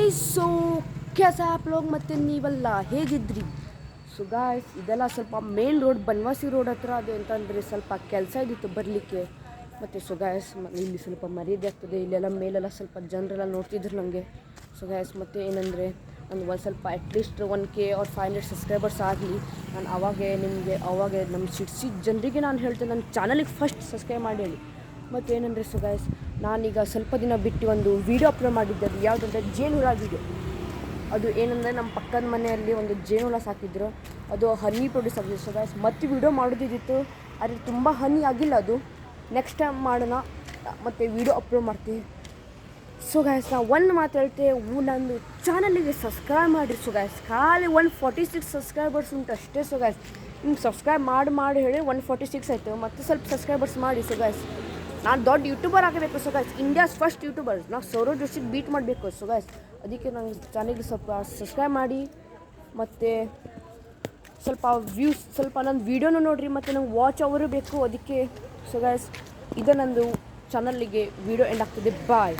Guys so कैसा आप लोग ಮತ್ತೆ ನೀವೆಲ್ಲ ಹೇಗಿದ್ರಿ ಸೊ ಗಾಯ್ಸ್ ಇದೆಲ್ಲ ಸ್ವಲ್ಪ ಮೇನ್ ರೋಡ್ ಬನವಾಸಿ ರೋಡ್ ಹತ್ರ ಅದು ಅಂತಂದರೆ ಸ್ವಲ್ಪ ಕೆಲಸ ಇದ್ದಿತ್ತು ಬರಲಿಕ್ಕೆ ಮತ್ತು ಸೊ ಗಾಯ್ಸ್ ಇಲ್ಲಿ ಸ್ವಲ್ಪ ಮರ್ಯಾದೆ ಆಗ್ತದೆ ಇಲ್ಲೆಲ್ಲ ಮೇಲೆಲ್ಲ ಸ್ವಲ್ಪ ಜನರೆಲ್ಲ ನೋಡ್ತಿದ್ರು ನನಗೆ ಸೊ ಗಾಯ್ಸ್ ಮತ್ತು ಏನಂದರೆ ನಾನು ಒಂದು ಸ್ವಲ್ಪ ಅಟ್ಲೀಸ್ಟ್ 1K ಆರ್ 500 ಸಬ್ಸ್ಕ್ರೈಬರ್ಸ್ ಆಗಲಿ ನಾನು ಅವಾಗ ನಮ್ಮ ಸಿಡ್ಸಿ ಜನರಿಗೆ ನಾನು ಹೇಳ್ತೇನೆ ನನ್ನ ಚಾನಲಿಗೆ ಫಸ್ಟ್ ಸಬ್ಸ್ಕ್ರೈಬ್ ಮಾಡಿ ಹೇಳಿ ಮತ್ತು ಏನಂದರೆ ಸೊ ಗಾಯ್ಸ್ ನಾನೀಗ ಸ್ವಲ್ಪ ದಿನ ಬಿಟ್ಟು ಒಂದು ವೀಡಿಯೋ ಅಪ್ಲೋಡ್ ಮಾಡಿದ್ದೆ ಅದು ಯಾವುದಂದರೆ ಜೇನುಹುಳ ವೀಡಿಯೋ ಅದು ಏನಂದರೆ ನಮ್ಮ ಪಕ್ಕದ ಮನೆಯಲ್ಲಿ ಒಂದು ಜೇನುಹುಳ ಸಾಕಿದ್ರು ಅದು ಹನಿ ಪ್ರೊಡ್ಯೂಸ್ ಆಗಿದೆ ಸೊ ಗಾಯ್ಸ್ ಮತ್ತೆ ವೀಡಿಯೋ ಮಾಡೋದಿದ್ದಿತ್ತು ಆದರೆ ತುಂಬ ಹನಿ ಆಗಿಲ್ಲ ಅದು ನೆಕ್ಸ್ಟ್ ಟೈಮ್ ಮಾಡೋಣ ಮತ್ತು ವೀಡಿಯೋ ಅಪ್ಲೋಡ್ ಮಾಡ್ತೀವಿ ಸೊ ಗಾಯ್ಸ್ ನಾವು ಒಂದು ಮಾತು ಹೇಳ್ತೇವೆ ನಂದು ಚಾನಲಿಗೆ ಸಬ್ಸ್ಕ್ರೈಬ್ ಮಾಡಿರಿ ಸೊ ಗಾಯ್ಸ್ ಖಾಲಿ 146 ಸಬ್ಸ್ಕ್ರೈಬರ್ಸ್ ಉಂಟು ಅಷ್ಟೇ ಸೊ ಗಾಯ್ಸ್ ನಿಮ್ಗೆ ಸಬ್ಸ್ಕ್ರೈಬ್ ಮಾಡಿ ಹೇಳಿ 146 ಆಯಿತು ಮತ್ತು ಸ್ವಲ್ಪ ಸಬ್ಸ್ಕ್ರೈಬರ್ಸ್ ಮಾಡಿ ಸೊ ಗಾಯ್ಸ್ ನಾನು ದೊಡ್ಡ ಯೂಟ್ಯೂಬರ್ ಆಗಬೇಕು so guys India's first YouTuber ನಾವು ಸೌರವ್ ಜೋಶಿಗೆ ಬೀಟ್ ಮಾಡಬೇಕು ಸೊ ಗಾಯ್ಸ್ ಅದಕ್ಕೆ ನಂಗೆ ಚಾನಲ್ಗೆ ಸ್ವಲ್ಪ ಸಬ್ಸ್ಕ್ರೈಬ್ ಮಾಡಿ ಮತ್ತು ಸ್ವಲ್ಪ ವ್ಯೂಸ್ ಸ್ವಲ್ಪ ನನ್ನ ವೀಡಿಯೋನು ನೋಡಿರಿ ಮತ್ತು ನಂಗೆ ವಾಚ್ ಅವರು ಬೇಕು ಅದಕ್ಕೆ ಸೊ ಗಾಯ್ಸ್ ಇದು ನಂದು ಚಾನಲ್ಲಿಗೆ ವೀಡಿಯೋ ಎಂಡ್ ಆಗ್ತದೆ ಬಾಯ್.